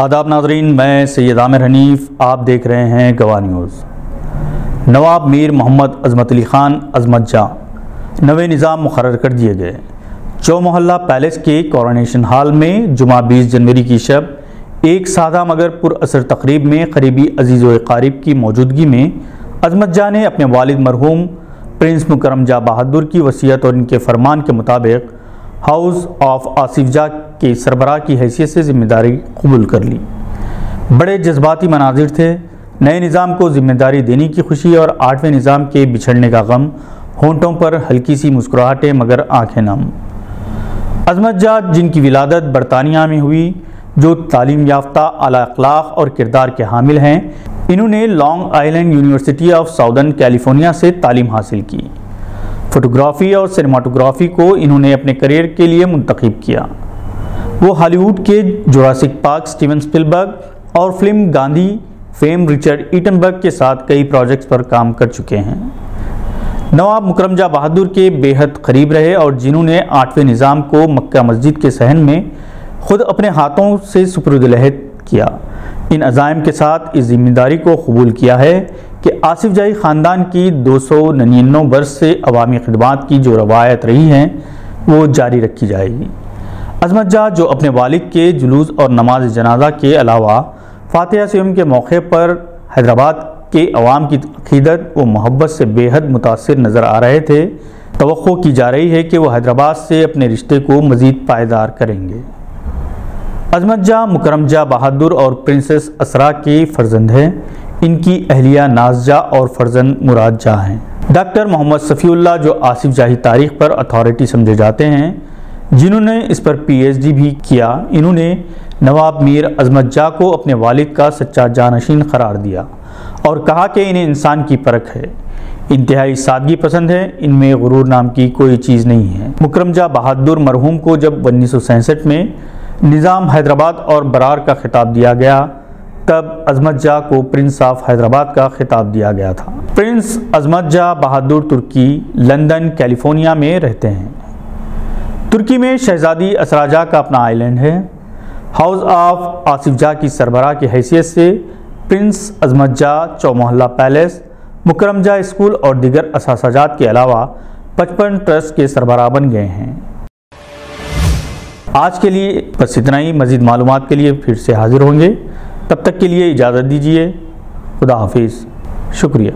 आदाब नाज़रीन, मैं सैयद आमिर हनीफ, आप देख रहे हैं गवाह न्यूज़। नवाब मीर मोहम्मद अज़मत अली ख़ान अज़मत जाह नवे निज़ाम मुक़र्रर कर दिए गए। चौमोहल्ला पैलेस के कोरोनेशन हॉल में जुमा 20 जनवरी की शब एक सादा मगर पुरअसर तकरीब में करीबी अजीज़ व अक़ारिब की मौजूदगी में अज़मत जाह ने अपने वालिद मरहूम प्रिंस मुकरम जाह बहादुर की वसीयत और इनके फरमान के मुताबिक हाउस ऑफ आसिफ जाह के सरबराह की हैसियत से जिम्मेदारी कबूल कर ली। बड़े जज्बाती मनाजिर थे। नए निज़ाम को जिम्मेदारी देने की खुशी और 8वें निज़ाम के बिछड़ने का गम, होंठों पर हल्की सी मुस्कुराहटें मगर आंखें नम। अज़मत जाह जिनकी विलादत बरतानिया में हुई, जो तालीम याफ्ता, आला अखलाक और किरदार के हामिल हैं, इन्होंने long island university of southern California से तालीम हासिल की। फ़ोटोग्राफ़ी और सिनेमाटोग्राफ़ी को इन्होंने अपने करियर के लिए मुंतखब किया। वो हॉलीवुड के जुरासिक पार्क, स्टीवन स्पिलबर्ग और फिल्म गांधी फेम रिचर्ड ईटनबर्ग के साथ कई प्रोजेक्ट्स पर काम कर चुके हैं। नवाब मुकरम जाह बहादुर के बेहद करीब रहे और जिन्होंने 8वें निज़ाम को मक्का मस्जिद के सहन में खुद अपने हाथों से सुपुर्द-ए-लहद किया। इन अज़ाइम के साथ इस जिम्मेदारी को कबूल किया है कि आसिफ जाही ख़ानदान की 299 बरस से अवामी खिदमात की जो रवायत रही हैं वो जारी रखी जाएगी। अज़मत जाह जो अपने वालिद के जुलूस और नमाज जनाजा के अलावा फातिहा सियम के मौके पर हैदराबाद के अवाम की अक़ीदत व मोहब्बत से बेहद मुतासिर नज़र आ रहे थे, तवक्को की जा रही है कि वो हैदराबाद से अपने रिश्ते को मज़ीद पायदार करेंगे। अज़मत जाह मुकरम जाह बहादुर और प्रिंसेस असरा के फ़र्जंद हैं। इनकी अहलिया नाज जाह और फ़र्जंद मुराद जाह हैं। डॉक्टर मोहम्मद सफ़ीउल्लाह जो आसिफ जाही तारीख़ पर अथॉरिटी समझे जाते हैं, जिन्होंने इस पर PhD भी किया, इन्होंने नवाब मीर अज़मत जाह को अपने वालिद का सच्चा जानशीन करार दिया और कहा कि इन्हें इंसान की परख है, इंतहाई सादगी पसंद है, इनमें गुरूर नाम की कोई चीज़ नहीं है। मुकरम जाह बहादुर मरहूम को जब 1967 में निज़ाम हैदराबाद और बरार का खिताब दिया गया, तब अज़मत जाह को प्रिंस ऑफ हैदराबाद का खिताब दिया गया था। प्रिंस अज़मत जाह बहादुर तुर्की, लंदन, कैलिफोर्निया में रहते हैं। तुर्की में शहज़ादी असरा जाह का अपना आइलैंड है। हाउस ऑफ आसिफ जाह की सरबराह की हैसियत से प्रिंस अज़मत जाह चौमोहल्ला पैलेस, मुकरम जाह स्कूल और दीगर असासाजात के अलावा 55 ट्रस्ट के सरबराह बन गए हैं। आज के लिए बस इतना ही। मज़ीद मालूमात के लिए फिर से हाजिर होंगे। तब तक के लिए इजाज़त दीजिए। खुदा हाफिज़। शुक्रिया।